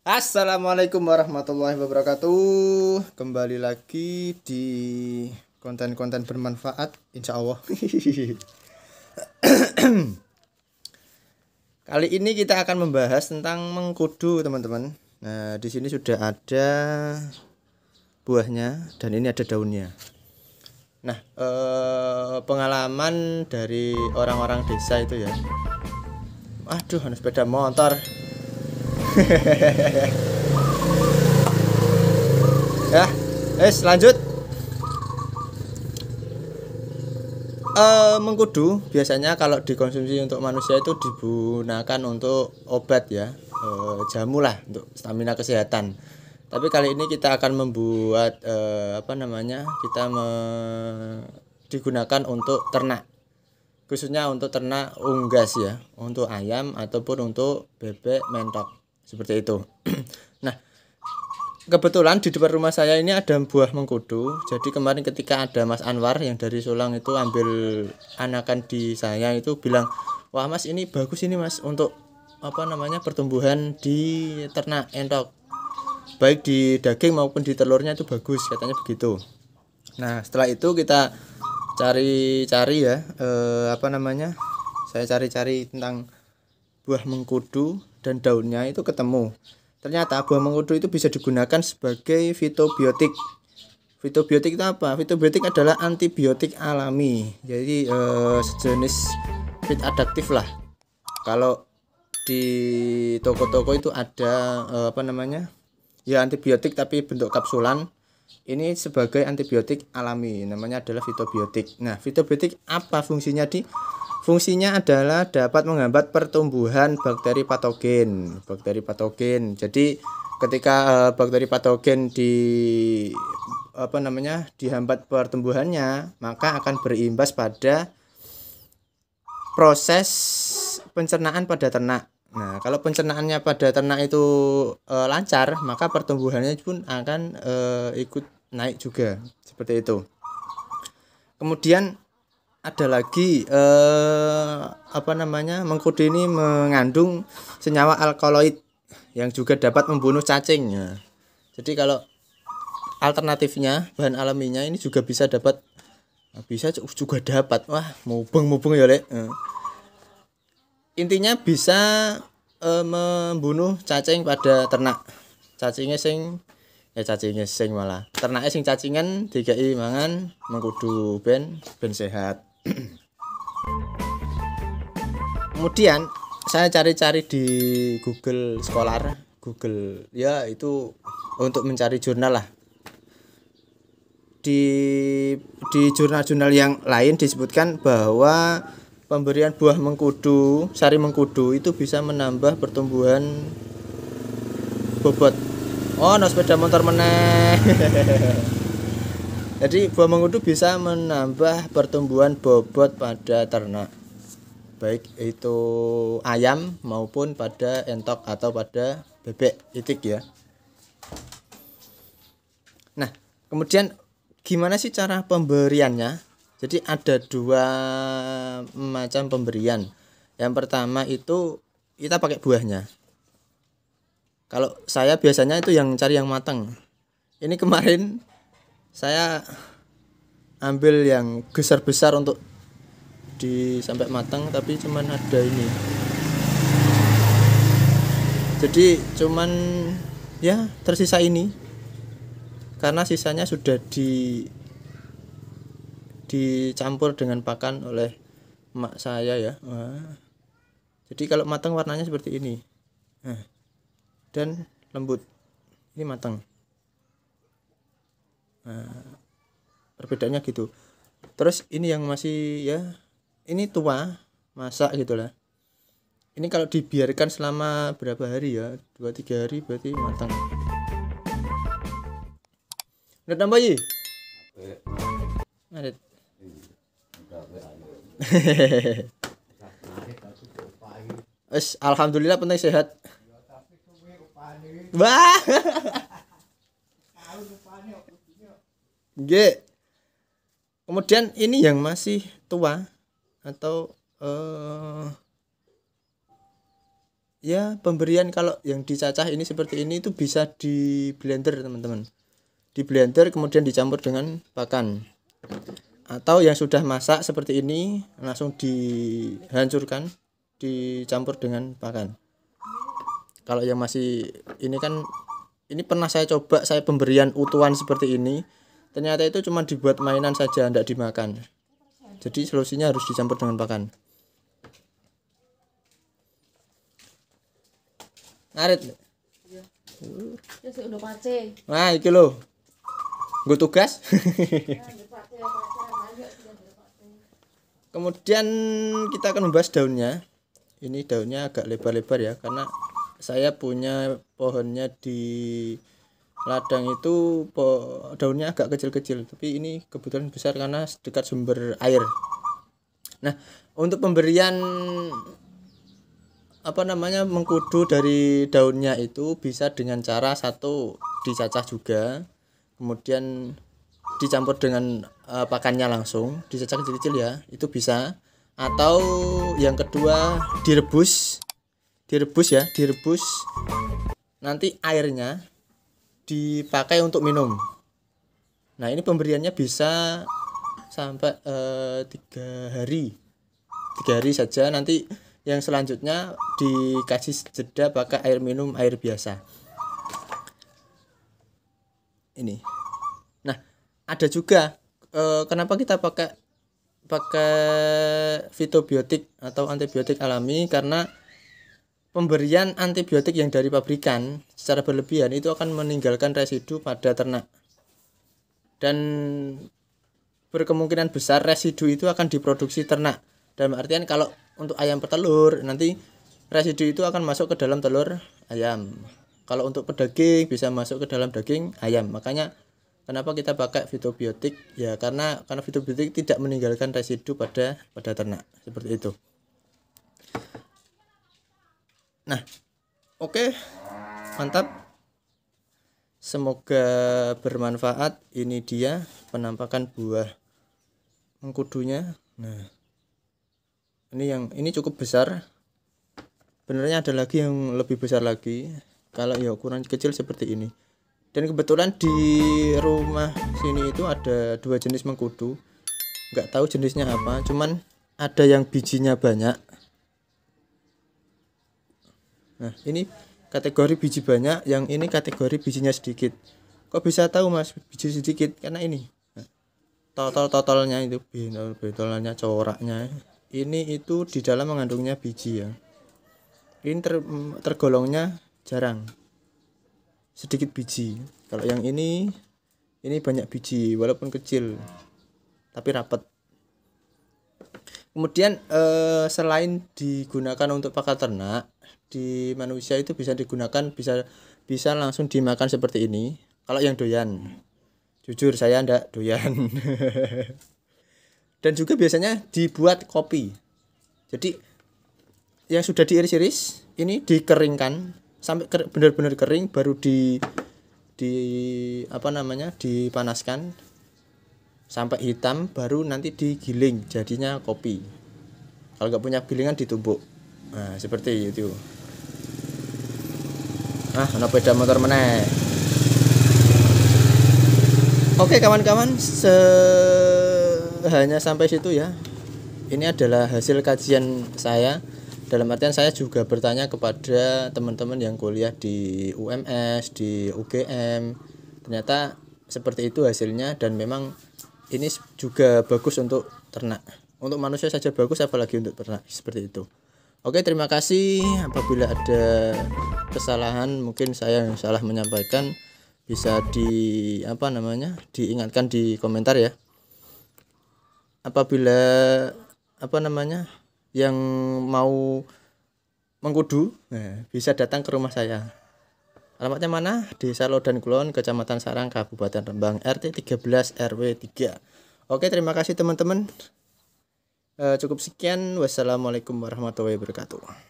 Assalamualaikum warahmatullahi wabarakatuh. Kembali lagi di konten-konten bermanfaat, insya Allah. Kali ini kita akan membahas tentang mengkudu, teman-teman. Nah, di sini sudah ada buahnya dan ini ada daunnya. Nah, pengalaman dari orang-orang desa itu ya. Aduh, ada sepeda motor. Ya, lanjut. Mengkudu biasanya kalau dikonsumsi untuk manusia itu digunakan untuk obat ya, jamu lah untuk stamina kesehatan. Tapi kali ini kita akan membuat digunakan untuk ternak, khususnya untuk ternak unggas ya, untuk ayam ataupun untuk bebek mentok seperti itu. Nah, kebetulan di depan rumah saya ini ada buah mengkudu. Jadi kemarin ketika ada Mas Anwar yang dari Sulang itu ambil anakan di saya itu bilang, "Wah, Mas, ini bagus ini, Mas, untuk pertumbuhan di ternak entok. Baik di daging maupun di telurnya itu bagus," katanya begitu. Nah, setelah itu kita cari-cari ya, saya cari-cari tentang buah mengkudu dan daunnya itu ketemu. Ternyata buah mengkudu itu bisa digunakan sebagai fitobiotik. Fitobiotik itu apa? Fitobiotik adalah antibiotik alami. Jadi sejenis fit adaptif lah. Kalau di toko-toko itu ada ya antibiotik tapi bentuk kapsulan. Ini sebagai antibiotik alami, namanya adalah fitobiotik. Nah, fitobiotik apa fungsinya Fungsinya adalah dapat menghambat pertumbuhan bakteri patogen. Jadi ketika bakteri patogen dihambat pertumbuhannya, maka akan berimbas pada proses pencernaan pada ternak. Nah, kalau pencernaannya pada ternak itu lancar, maka pertumbuhannya pun akan ikut naik juga, seperti itu. Kemudian ada lagi mengkudu ini mengandung senyawa alkaloid yang juga dapat membunuh cacing ya. Jadi kalau alternatifnya bahan alaminya ini juga bisa dapat wah mubeng ya Lek. Intinya bisa membunuh cacing pada ternak. Cacingnya sing malah ternaknya sing cacingan dikai mangan mengkudu ben sehat. Kemudian saya cari-cari di Google Scholar, Google ya itu untuk mencari jurnal lah. Di jurnal-jurnal yang lain disebutkan bahwa pemberian buah mengkudu, sari mengkudu itu bisa menambah pertumbuhan bobot. Oh, no sepeda motor meneh. Jadi buah mengkudu bisa menambah pertumbuhan bobot pada ternak, baik itu ayam maupun pada entok atau pada bebek itik ya. Nah, kemudian gimana sih cara pemberiannya? Jadi ada dua macam pemberian. Yang pertama itu kita pakai buahnya. Kalau saya biasanya itu yang cari yang matang. Ini kemarin saya ambil yang besar-besar untuk sampai matang, tapi cuman ada ini. Jadi cuman ya tersisa ini. Karena sisanya sudah dicampur dengan pakan oleh emak saya ya. Wah. Jadi kalau matang warnanya seperti ini. Nah, dan lembut. Ini matang. Nah, perbedaannya gitu. Terus ini yang masih ya, ini tua, masak gitulah. Ini kalau dibiarkan selama berapa hari ya, 2-3 hari berarti matang. Udah tambah ya? Ada. Alhamdulillah penting sehat. Wah. Nggih. Kemudian ini yang masih tua atau ya pemberian kalau yang dicacah ini seperti ini itu bisa di blender teman-teman, di blender kemudian dicampur dengan pakan, atau yang sudah masak seperti ini langsung dihancurkan dicampur dengan pakan. Kalau yang masih ini kan, ini pernah saya coba, saya pemberian utuhan seperti ini, ternyata itu cuma dibuat mainan saja, tidak dimakan. Jadi solusinya harus dicampur dengan pakan. Ngarit. Ya sik udah pace. Nah, iki lho. Nggo tugas. Kemudian kita akan membahas daunnya. Ini daunnya agak lebar-lebar ya, karena saya punya pohonnya di ladang itu daunnya agak kecil-kecil, tapi ini kebetulan besar karena dekat sumber air. Nah, untuk pemberian mengkudu dari daunnya itu bisa dengan cara satu dicacah juga, kemudian dicampur dengan pakannya langsung, dicacah kecil-kecil ya, itu bisa. Atau yang kedua direbus nanti airnya dipakai untuk minum. Nah, ini pemberiannya bisa sampai 3 hari saja. Nanti yang selanjutnya dikasih jeda pakai air minum, air biasa ini. Nah, ada juga kenapa kita pakai fitobiotik atau antibiotik alami, karena pemberian antibiotik yang dari pabrikan secara berlebihan itu akan meninggalkan residu pada ternak, dan berkemungkinan besar residu itu akan diproduksi ternak. Dalam artian kalau untuk ayam petelur, nanti residu itu akan masuk ke dalam telur ayam. Kalau untuk pedaging bisa masuk ke dalam daging ayam. Makanya kenapa kita pakai fitobiotik ya, karena fitobiotik tidak meninggalkan residu pada ternak, seperti itu. Nah, oke, mantap. Semoga bermanfaat. Ini dia penampakan buah mengkudunya. Nah, ini cukup besar. Benernya ada lagi yang lebih besar lagi. Kalau ya ukuran kecil seperti ini. Dan kebetulan di rumah sini itu ada 2 jenis mengkudu. Nggak tahu jenisnya apa, cuman ada yang bijinya banyak. Nah, ini kategori biji banyak, yang ini kategori bijinya sedikit. Kok bisa tahu Mas biji sedikit? Karena ini totolnya itu, betolannya, coraknya. Ini itu di dalam mengandungnya biji ya. Ini tergolongnya jarang, sedikit biji. Kalau yang ini banyak biji walaupun kecil tapi rapat. Kemudian selain digunakan untuk pakan ternak, di manusia itu bisa digunakan, bisa langsung dimakan seperti ini. Kalau yang doyan, jujur saya ndak doyan. Dan juga biasanya dibuat kopi. Jadi yang sudah diiris-iris ini dikeringkan sampai benar-benar kering, baru dipanaskan sampai hitam, baru nanti digiling jadinya kopi. Kalau nggak punya gilingan ditumbuk. Nah, seperti itu. Ada sepeda motor meneh. Oke kawan-kawan, hanya sampai situ ya. Ini adalah hasil kajian saya. Dalam artian saya juga bertanya kepada teman-teman yang kuliah di UMS, di UGM. Ternyata seperti itu hasilnya, dan memang ini juga bagus untuk ternak. Untuk manusia saja bagus, apalagi untuk ternak, seperti itu. Oke, terima kasih. Apabila ada kesalahan, mungkin saya yang salah menyampaikan, bisa diingatkan di komentar ya. Apabila yang mau mengkudu, bisa datang ke rumah saya. Alamatnya mana? Desa Lodan Kulon, Kecamatan Sarang, Kabupaten Rembang, RT 13 RW 3. Oke, terima kasih teman-teman. Cukup sekian. Wassalamualaikum warahmatullahi wabarakatuh.